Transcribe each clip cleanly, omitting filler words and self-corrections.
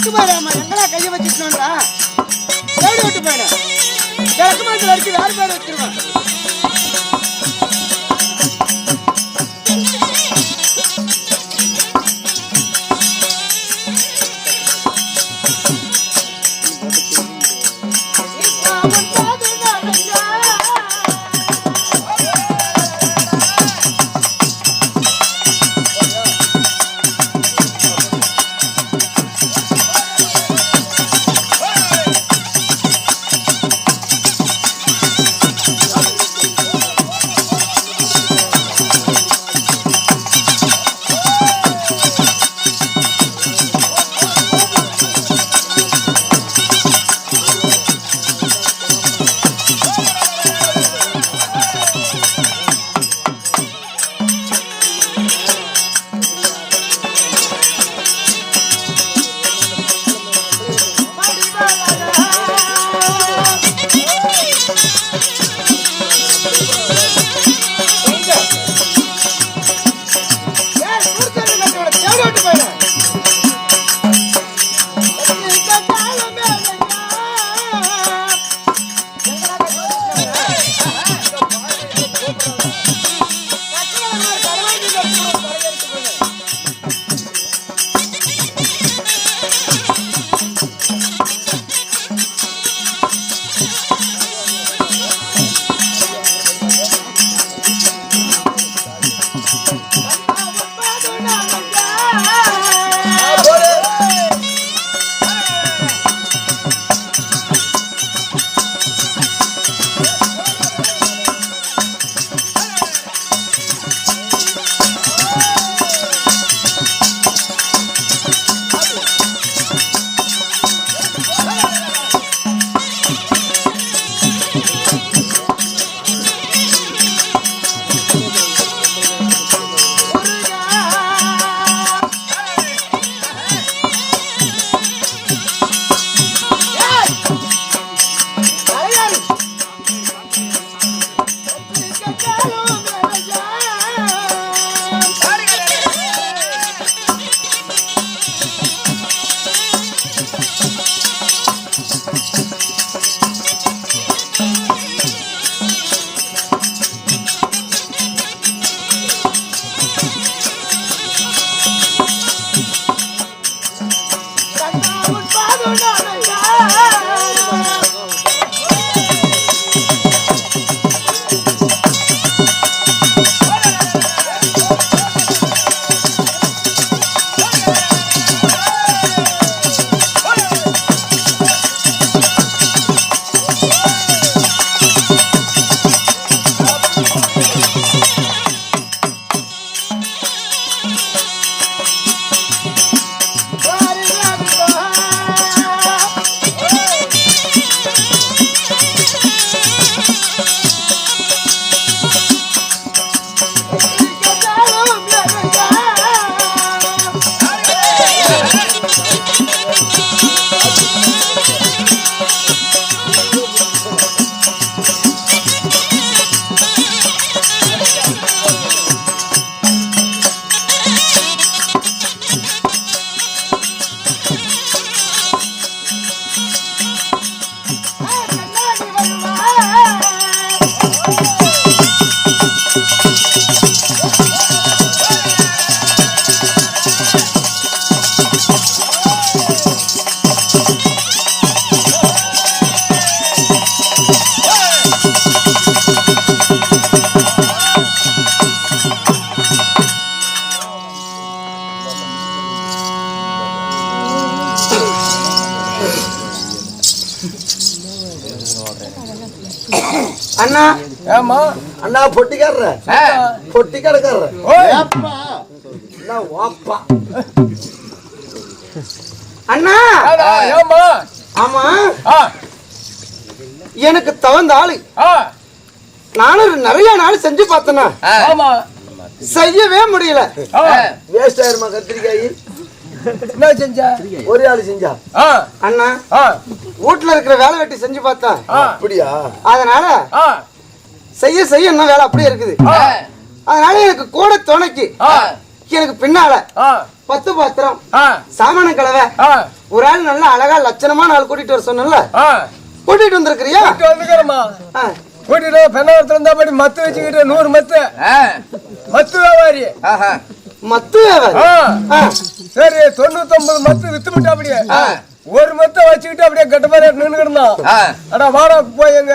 விட்டு போயிடாமா எங்களா கையை வச்சுட்டோம்டா தேடி விட்டு போயிட கிழக்கு மாசத்துல அடிச்சு வேறு பேர் வச்சிருவான் அண்ணா ஏமா அண்ணா பொட்டிக்காரர பொட்டிக்காரக்காரர ஏப்பா அண்ணா வாப்பா அண்ணா ஏமா ஆமா எனக்கு தவந்த ஆளு நானும் நிறைய நாள் செஞ்சு பார்த்தேன்னா ஆமா செய்யவே முடியல வேஸ்ட் ஆயிருமா கத்திரிக்காய் என்ன செஞ்சா ஒரே ஆளு செஞ்சா அண்ணா வீட்டுல இருக்கிற வேலை வெட்டி செஞ்சு பார்த்தா அப்படியா அதனால செய்ய செய்ய இன்னும் வேலை அப்படியே இருக்குது அதனால எனக்கு கூட துணைக்கு எனக்கு பின்னால 10 பாத்திரம் சாமான கலவை ஒரு ஆள் நல்லா அழகா லட்சணமான ஆள் கூட்டிட்டு வர சொன்னல கூட்டிட்டு வந்திருக்கிறியா? வந்துக்கிறமா கூட்டிட்டு பெண்ணாவரத்துல இருந்தா படி மத்து வச்சுக்கிட்டு 100 மத்து மத்து வியாபாரி மத்து வியாபாரி சரி 99 மத்து வித்து விட்டா அப்படியே ஒரு மத்த வச்சுக்கிட்டு அப்படியே கட்ட மாதிரி நின்று கிடந்தான். ஆனா வாடா போய் எங்க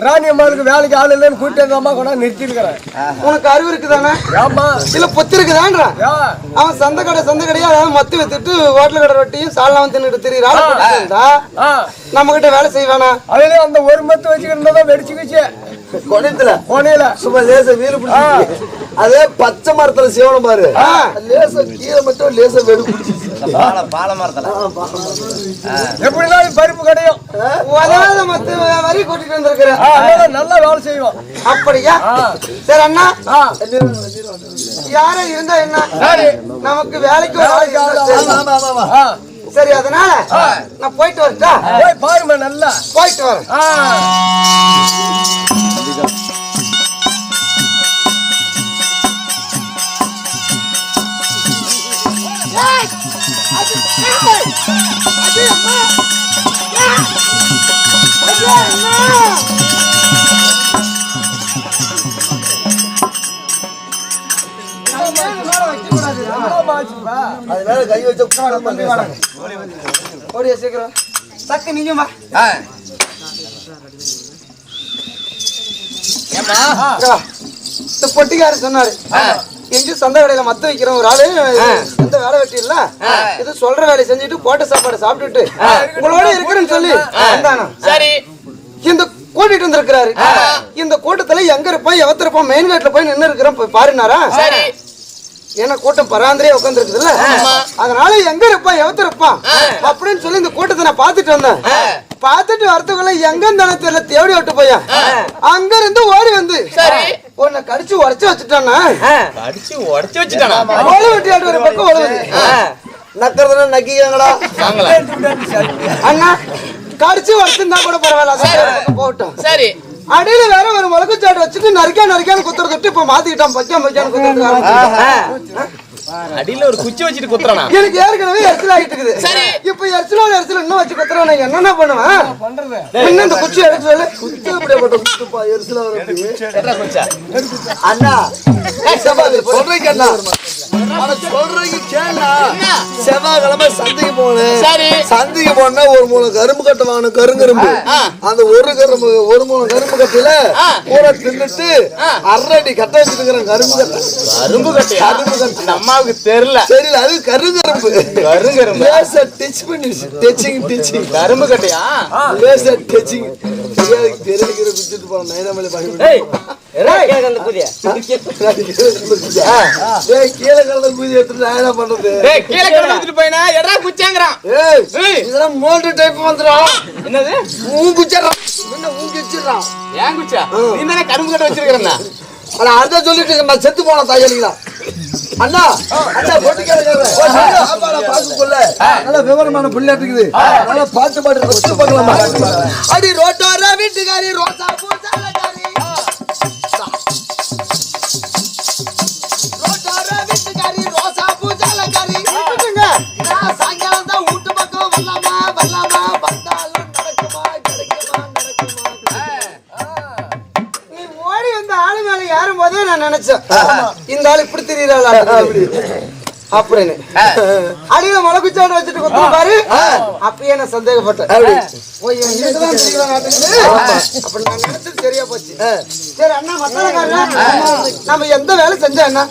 ராணி அம்மாவுக்கு வேலைக்கு ஆள் இல்லைன்னு கூட்டிட்டு அம்மா கூட நிறுத்தி இருக்கிறேன். உனக்கு அறிவு இருக்குதானே? ஆமா. இல்ல பொத்து இருக்குதான்றா? அவன் சந்தை கடையா அதாவது மத்து வித்துட்டு ஹோட்டல் கடை ரொட்டியும் சால்லாம் தின்னுட்டு திரியிறாள். நம்ம கிட்ட வேலை செய்வானா? அதுல அந்த ஒரு மத்து வச்சுக்கிட்டு வெடிச்சுக்கிச்சு கொனையில சும்மா லேச வீடு பிடிச்சி அதே பச்சை மரத்துல சிவனம் பாரு லேச கீழே மட்டும் லேச வெடு பிடிச்சி பால மரத்துல எப்படிதான் பருப்பு கடையும் மத்து வரி கூட்டிட்டு வந்திருக்கிறேன். நல்லா வேலை செய்வோம். அப்படியா? சரி அண்ணா யாரும் இருந்தா என்ன நமக்கு வேலைக்கு சரி அதனால நான் போயிட்டு வரட்டா? போய் பாருமா நல்லா போயிட்டு வரேன். கை வச்சு ஓடிய சீக்கிரம் சக்கு நீங்க பொட்டிக்காரு சொன்னாரு எங்க சந்தை கடையில மத்த வைக்கிற ஒரு ஆளு இந்த வேலை வெட்டி இல்ல இது சொல்ற வேலையை செஞ்சுட்டு போட்ட சாப்பாடு சாப்பிட்டுட்டு உங்களோட இருக்கிறேன்னு சொல்லி சரி இந்த கூட்டிட்டு வந்திருக்கிறாரு. இந்த கூட்டத்துல எங்க இருப்போம் எவத்திருப்போம் மெயின் கேட்ல போய் நின்று இருக்கிறோம் பாருனாரா? ஏன்னா கூட்டம் பராந்திரியா உட்கார்ந்து இருக்குதுல்ல அதனால எங்க இருப்பான் எவத்திருப்பான் அப்படின்னு சொல்லி இந்த கூட்டத்தை நான் பாத்துட்டு வந்தேன். பாத்துட்டு வரத்துக்குள்ள எங்க இருந்தானே தெரியல தேடி விட்டு போயா அங்க இருந்து ஓடி வந்து உன்னை கடிச்சு உடச்சு வச்சுட்டானா ஓலை வெட்டி ஆட்டு ஒரு பக்கம் ஓடுவது நக்கிறதுனா நக்கிக்காங்களா அண்ணா கடிச்சு உடச்சுருந்தா கூட பரவாயில்ல போட்டோம். சரி அடியில வேற ஒரு முளக்கு சாட்டு வச்சுட்டு நரிக்கான்னு குத்துறது விட்டு இப்ப மாத்திக்கிட்டான் பக்கான்னு குத்துறது அடியில ஒரு குச்சி வச்சுட்டு குத்துறானா? எனக்கு ஏற்கனவே எரிச்சல் ஆகிட்டு இருக்குது. சரி இப்ப எரிச்சலோட எரிச்சல் இன்னும் வச்சு குத்துறானா என்னென்ன பண்ணுவேன் இன்னும் இந்த குச்சி எடுத்து சொல்லு குத்து அப்படியேப்பட்ட குத்துப்பா எரிச்சல வர அண்ணா சொல்றீங்க அண்ணா சொல்றீங்க கேளா செவ்வாய்க்கிழமை சந்தைக்கு போனேன். சந்தைக்கு போனா ஒரு மூணு கரும்பு கட்டை வாங்கணும் கருங்கரும்பு அந்த ஒரு மூணு கரும்பு கட்டையில கூட தின்னுட்டு அரடி கட்ட வச்சிருக்கிறேன் கரும்பு கட்டை அம்மாவுக்கு தெரியல அது கருங்கரும்பு டச் பண்ணி கரும்பு கட்டையா டச்சிங் தெரிவிக்கிற குச்சிட்டு போன நைனாமலை கீழே கலந்த பூஜை எடுத்துட்டு நான் என்ன பண்றது? கீழே கலந்துட்டு போயினா எடா குச்சாங்கறான். இதெல்லாம் மோல்ட் டைப் வந்துரும். என்னது குச்சிறான் என்ன குச்சிறான் ஏன் குச்சா நீ தானே கரும்பு கட்ட வச்சிருக்கறனா? அட அத சொல்லிட்டு நான் செத்து போன தாயலிங்களா அண்ணா பொட்டிக்காரங்க பாக்குக்குள்ள நல்ல விவரமான புள்ள இருக்குது நல்ல பாட்டு பாட்டு பார்க்கலாம். அடி ரோட்டோர வீட்டுக்காரி ரோசா பூசாலகாரி ரோட்டோர வீட்டுக்காரி ரோசா பூசாலகாரி நான் சாயங்காலம் தான் வீட்டு பக்கம் வரலாமா வந்தாலும் நடக்குமா கிடைக்குமா நீ ஓடி வந்த ஆளு மேல ஏறும் போதே நான் நினைச்சேன் இந்த ஆளு இப்படி தெரியல அப்படின்னு அடியில முளைக்குச்சாடு வச்சுட்டு குத்து பாரு அப்பயே நான் சந்தேகப்பட்டேன். அப்படி நான் நினைச்சது சரியா போச்சு. சரி அண்ணா மசாலக்காரன் நம்ம எந்த வேலை செஞ்சா என்ன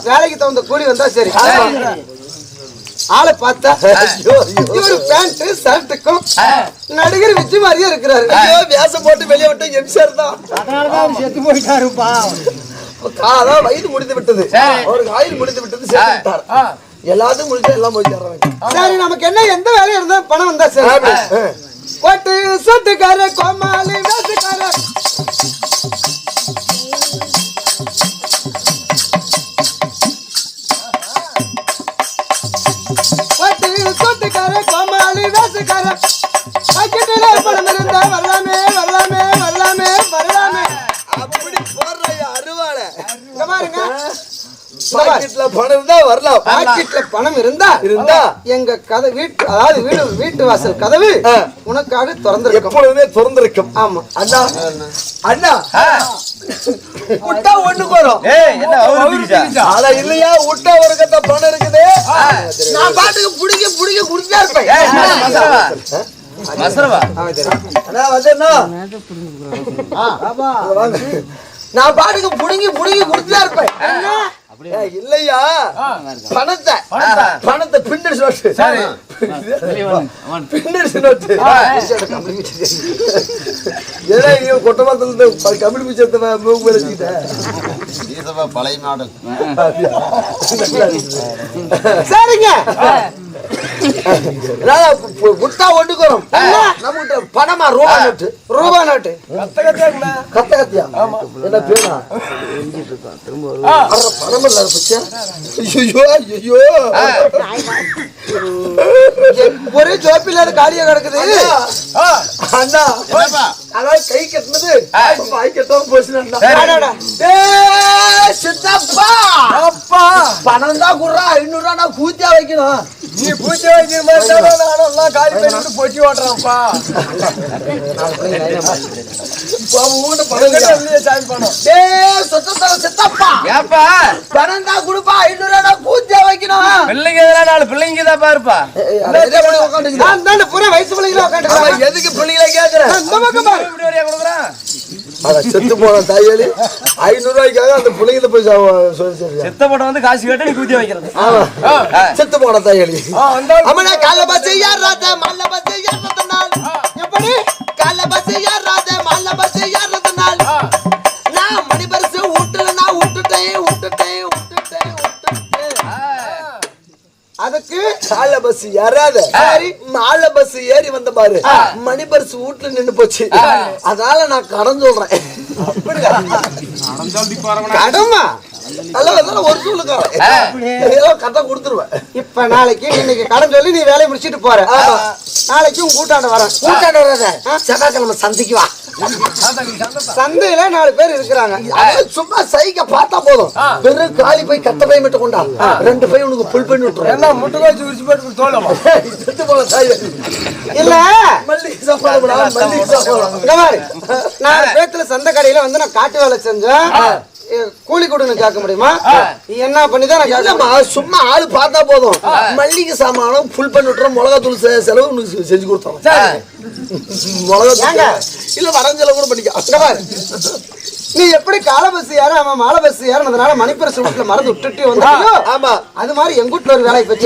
வேலைக்கு தகுந்த கூலி வந்தா சரி. ஆளை பார்த்தா இவரு பேண்ட் ஷர்ட்டுக்கும் நடிகர் விஜய் மாதிரியே இருக்கிறாரு. வேஷம் போட்டு வெளியே விட்டு எம்சிஆர் தான் அதனாலதான் செத்து போயிட்டாருப்பா. காதான் வயது முடிந்து விட்டது அவருக்கு ஆயுள் முடிந்து விட்டது எல்லாத்தையும் முடிச்சு எல்லாம் போயிட்டு சரி நமக்கு என்ன எந்த வேலையா இருந்தா பணம் வந்தா சரி. கோட்டு சொட்டுக்கார கோமாளி வேசுக்கார கோட்டு சொட்டுக்கார கோமாளி வேசுக்கார பாக்கெட்டிலே பணம் இருந்தா வரலாமே அப்படி போடுற அருவாளை பாருங்க பாக்கெட்ல பணம் இருந்தா வரலாம். பாக்கெட்ல பணம் இருந்தா எங்க கதை வீட்டு அதாவது வீட்டு வாசல் கதவு உனக்காக திறந்திருக்கும், எப்பொழுதுமே திறந்திருக்கும். ஆமா அண்ணா அண்ணா விட்டா ஒண்ணுக்கு வரும். அத இல்லையா விட்டா ஒரு கட்ட பணம் இருக்குது. நான் பாட்டுக்கு புடிக்க புடிக்க குடிச்சா இருப்பேன். நான் பாட்டுக்கு புடுங்கி புடுங்கி குடிச்சா இருப்பேன். இல்லையா பணத்தை பின்னடிச்சு நோட்டு பின்னடிச்சு நோட்டு கொட்டமாத்திர கமிழ் பிச்சத்தை மூக்கு வச்சுக்கிட்டேன். பழைய மாடல். சரிங்க விட்டா ஒண்ணுக்கு வரும். நம்மகிட்ட பணமா ரூபா நோட்டு கத்த கத்தியா என்ன பேனா பணம் இல்ல பச்சா. ஐயோ ஒரே ஜோப் இல்லாத காலியா கிடக்குது. அண்ணா அதாவது கை கட்டினது வாய் கட்டவும் போச்சுன்னா சித்தப்பா பணம் தான் குடுறா 500 ரூபா நான் பூத்தியா வைக்கணும். நீ பூச்சி வைக்கிற மாதிரி நானும் காலி பண்ணி பொட்டி ஓட்டுறான்ப்பா. சித்தப்பா பணம் தான் கொடுப்பா 500 ரூபா நான் பூத்தியா வைக்கணும். பிள்ளைங்க 4 பிள்ளைங்க தான் பாருப்பா. வயசு பிள்ளைங்க எதுக்கு பிள்ளைங்களை கேக்குறேன்? செத்து போன தாயாளி 500 ரூபாய்க்காக அந்த பிள்ளைங்களை போய் செத்த போட்ட வந்து காசு கேட்டு நீ கூத்தி வைக்கிறது. செத்து போன தாயாளி அம்மனா கால பஸ் ஏறாத மல்ல பஸ் ஏறதனால் எப்படி கால பஸ் ஏறாத மல்ல பஸ் ஏறதனால் நான் மணி பரிசு ஊட்டல நான் விட்டுட்டேன். அதுக்கு கால பஸ் ஏறாத மால பஸ் ஏறி வந்த பாரு மணி பரிசு வீட்டுல நின்னு போச்சு. அதனால நான் கடன் சொல்றேன். கடமா ஒரு கதை கொடுத்துருவேன். இப்ப நாளைக்கு இன்னைக்கு கடன் சொல்லி நீ வேலையை முடிச்சிட்டு போற. நாளைக்கு உன் கூட்டாண்ட வர செவ்வாய்க்கிழமை சந்தைக்கு வா. சந்தையில 4 பேர் இருக்கிறாங்க. சும்மா சைக்க பார்த்தா போதும். வெறும் காலி போய் கட்ட பை மட்டும் கொண்டா 2 பை உனக்கு புல் பண்ணி விட்டுருவேன். முட்டை காய்ச்சி உரிச்சு போட்டு தோலமா செத்து போன தாய் இல்ல மல்லிகை சாப்பாடு நான் பேத்துல சந்தை கடையில வந்து நான் காட்டு வேலை செஞ்சேன். கூலி கொடுன்னு கேட்க முடியுமா? என்ன பண்ணிதான் நான் கேட்கமா? சும்மா ஆளு பார்த்தா போதும். மல்லிகை சாமானும் புல் பண்ணி விட்டுறோம். மிளகா தூள் செலவு உனக்கு செஞ்சு கொடுத்தோம். மிளகா இல்ல வடஞ்செலவு கூட பண்ணிக்க. நீ எப்படி கால பஸ் ஏற அவன் மாலை பஸ் ஏறினதுனால மணிப்பரசு வீட்டுல மறந்து விட்டுட்டு வந்தாயோ ஆமா அது மாதிரி எங்க வீட்டுல ஒரு வேலை பற்றி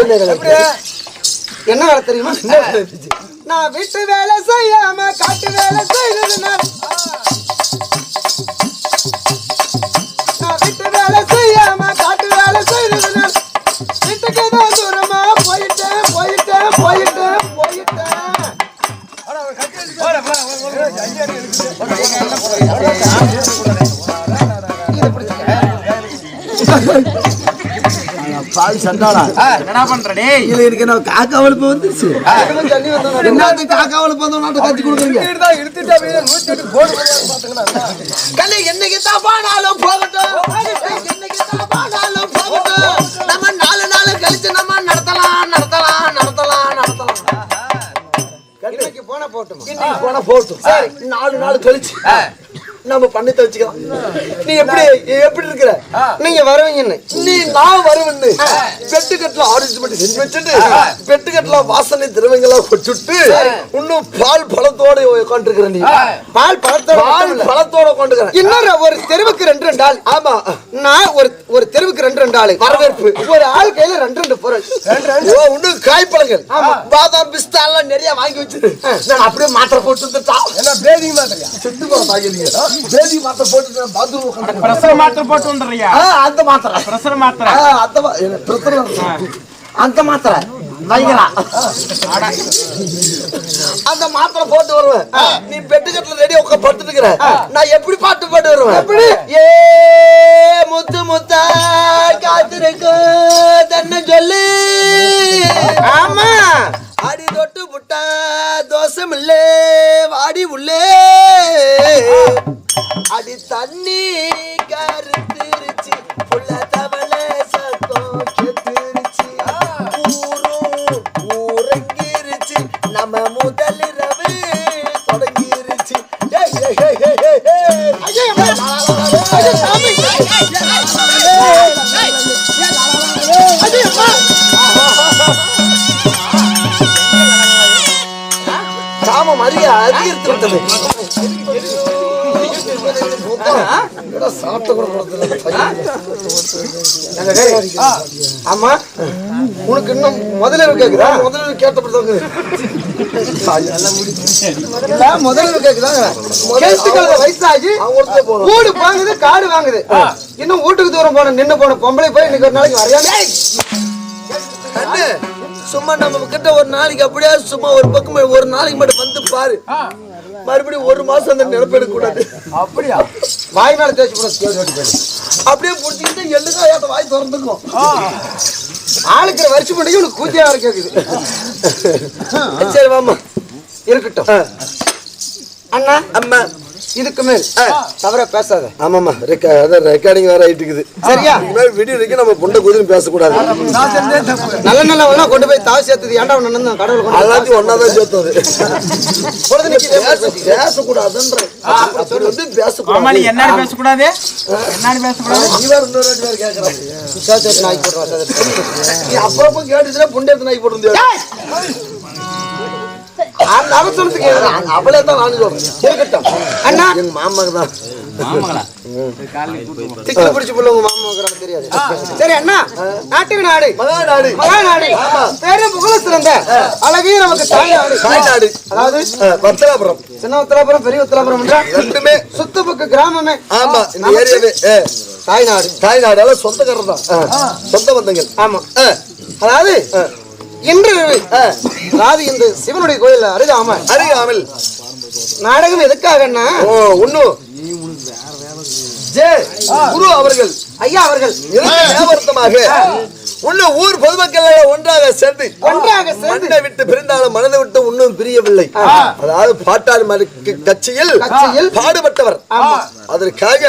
என்ன வேலை தெரியுமா? நான் வீட்டு வேலை செய்யாம காட்டு வேலை செய்யறதுனால நான் வீட்டு வேலை செய்யாம காட்டு வேலை செய்யறதுனால வீட்டுக்கு தான் தூரமா போயிட்டேன். என்ன பண்றே? காக்கா வலுப்பு வந்துருச்சு. என்ன காக்கா வலுப்பு வந்து கட்டி கொடுக்குறீங்க? என்னைக்கு தான் போனாலும் போகட்டும். நம்ம 4 நாள் கழிச்சு நம்ம நடத்தலாம். இன்னைக்கு போனா போட்டுமா? இன்னைக்கு போனா போட்டும். 4 நாள் கழிச்சு நம்ம பண்ணி வச்சுக்கலாம். நீ எப்படி இருக்கிற? நீங்க வருவீங்க. நான் வருவேன்னு பெட்டுக்கட்டுல ஆர்ஜிமெண்ட் செஞ்சு வச்சுட்டு பெட்டுக்கட்டுல வாசனை திரவங்களா கொச்சுட்டு இன்னும் பால் பழத்தோட உட்காந்துருக்கிறேன். நீ பால் பழத்தோட உட்காந்துக்கிறேன். இன்னொரு ஒரு தெருவுக்கு 2 ஆள். ஆமா நான் ஒரு தெருவுக்கு 2 ஆளு வரவேற்பு. ஒரு ஆள் கையில 2 பொருள். இன்னும் காய்ப்பழங்கள் பாதாம் பிஸ்தா எல்லாம் நிறைய வாங்கி வச்சிரு. நான் அப்படியே மாத்திரை போட்டு வந்துட்டான். பேதி மாத்திரையா செத்து போற தாயலிங்க பேதி மாத்திரை போட்டு பாத்ரூம் பிரஷர் மாத்திரை போட்டு வந்துறியா? அந்த மாத்திரை பிரஷர் மாத்திரை அந்த மாத்திரை வைக்கலாம். அந்த மாத்திரை போட்டு வருவேன். நீ பெட்டுக்கட்டுல ரெடியா உட்காந்து படுத்துட்டு இருக்கிற. நான் எப்படி பாட்டு போட்டு வருவேன்? எப்படி ஏ முத்து முத்தா காத்திருக்க தன்னை சொல்லு. ஆமா அடி தொட்டு புட்டா தோசம் இல்லே வாடி உள்ளே அடி தண்ணி கருத்திருச்சு புள்ள தவளை சத்த காமம் அதிகரித்து விட்டது. சாப்பிட்ட கூட ஆமா உனக்கு இன்னும் முதலிரவு கேக்குதா? முதல்ல கேட்டப்பட்டவங்க முதலிரவு கேக்குதா? வயசாகி வீடு வாங்குது, காடு வாங்குது. இன்னும் வீட்டுக்கு தூரம் போன நின்னு போன பொம்பளை போய் இன்னைக்கு ஒரு நாளைக்கு வரையாம சும்மா நம்ம கிட்ட ஒரு நாளைக்கு அப்படியே சும்மா ஒரு பக்கம் ஒரு நாளைக்கு மட்டும் வந்து பாரு. மறுபடியும் ஒரு மாசம் அந்த நிரப்ப எடுக்க கூடாது. அப்படியா? வாய் மேல தேய்ச்சி கூட அப்படியே புடிச்சுக்கிட்டு எள்ளுக்காயாட்ட வாய் திறந்துக்கும். ஆளுக்கிற வருஷம் முடியும் உனக்கு கூத்தியா கேக்குது. சரி வாமா இருக்கட்டும். அண்ணா அம்மா இதுக்கு மேல் தவற பேசாத. ஆமாமா ரெக்கார்டிங் வேற ஆயிட்டு இருக்குது. சரியா? வீடியோ இருக்கு, நம்ம பொண்டை குதிரையும் பேசக்கூடாது. நல்ல நல்ல கொண்டு போய் தாவ சேர்த்தது ஏன்டா ஒண்ணு கடவுள் எல்லாத்தையும் ஒன்னாதான் சேர்த்தது. பேசக்கூடாதுன்ற பேசக்கூடாது. என்ன பேசக்கூடாது? என்ன பேசக்கூடாது? இன்னொரு வாட்டி வேற கேட்கறான். நாய் போடுறான். நீ அப்புறமா கேட்டுச்சுன்னா புண்டை நாய் போட்டு அந்த அவசரத்துக்கு அவளே தான் நான் சொல்றேன். இருக்கட்டும். அண்ணா எங்க மாமாக்கு தான் திக்கு பிடிச்சு போல உங்க மாமா தெரியாது. சரி அண்ணா, நாட்டுக்கு நாடு மகாநாடு மகாநாடு பேரும் புகழ சிறந்த அழகே நமக்கு தாய்நாடு. அதாவது வத்தலாபுரம், சின்ன உத்தலாபுரம், பெரிய உத்தலாபுரம் ரெண்டுமே சுத்தபுக்கு கிராமமே. ஆமா, இந்த ஏரியாவே தாய்நாடு. தாய்நாடு எல்லாம் சொந்தக்காரர் தான், சொந்த பந்தங்கள். ஆமா, அதாவது இன்று அதாவது இந்த சிவனுடைய கோயில் அருகாமல் நாடகம் எதுக்காகன்னா ஒன்னும் குரு அவர்கள் ஐயா அவர்கள் வியாபாரத்தமாக உள்ள ஊர் பொதுமக்கள் ஒன்றாக சேர்ந்து மண்ணை விட்டு பிரிந்தாலும் மனதை விட்டு இன்னும் பிரியவில்லை. அதாவது பாட்டாளி கட்சியில் பாடுபட்டவர். அதற்காக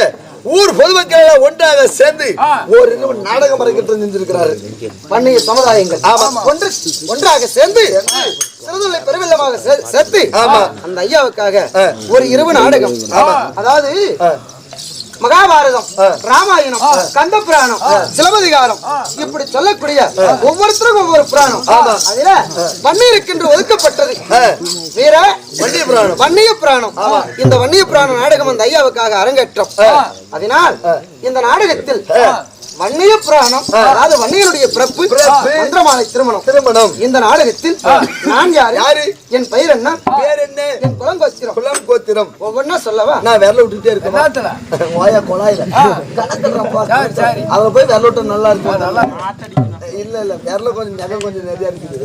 ஊர் பொதுமக்கள் ஒன்றாக சேர்ந்து ஒரு நாடகம் அரங்கிட்டு நின்றிருக்கிறாரு. வன்னிய சமுதாயங்கள் ஒன்றாக சேர்ந்து சிறுதொல்லை பெருவெள்ளமாக சேர்த்து அந்த ஐயாவுக்காக ஒரு இரவு நாடகம். அதாவது மகாபாரதம், ராமாயணம், கந்த புராணம், சிலப்பதிகாரம் இப்படி சொல்லக்கூடிய ஒவ்வொருத்தருக்கும் ஒவ்வொரு புராணம். அதுல வன்னியருக்கென்று ஒதுக்கப்பட்டது வீர வன்னிய புராணம். இந்த வன்னிய புராண நாடகம் அந்த ஐயாவுக்காக அரங்கேற்றம். அதனால் இந்த நாடகத்தில் வன்னிய புராணம், அதாவது வன்னியருடைய பிறப்பு, மந்திரமாலை திருமணம். இந்த நாடகத்தில் நான் யாரு, என் பெயர் என்ன, பேர் என்ன, என் குலம் கோத்திரம் ஒவ்வொன்னா சொல்லவா? நான் விரல விட்டுட்டே இருக்கேன். குழாயில அவ போய் விரல விட்டு நல்லா இருக்கு. இல்ல விரல கொஞ்சம் நிறைய இருக்குது.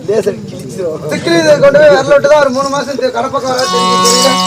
லேசர் கிழிச்சிரும். கொண்டு போய் விரல விட்டு தான் ஒரு 3 மாசம் கடப்பக்கம் வர தெரியும்.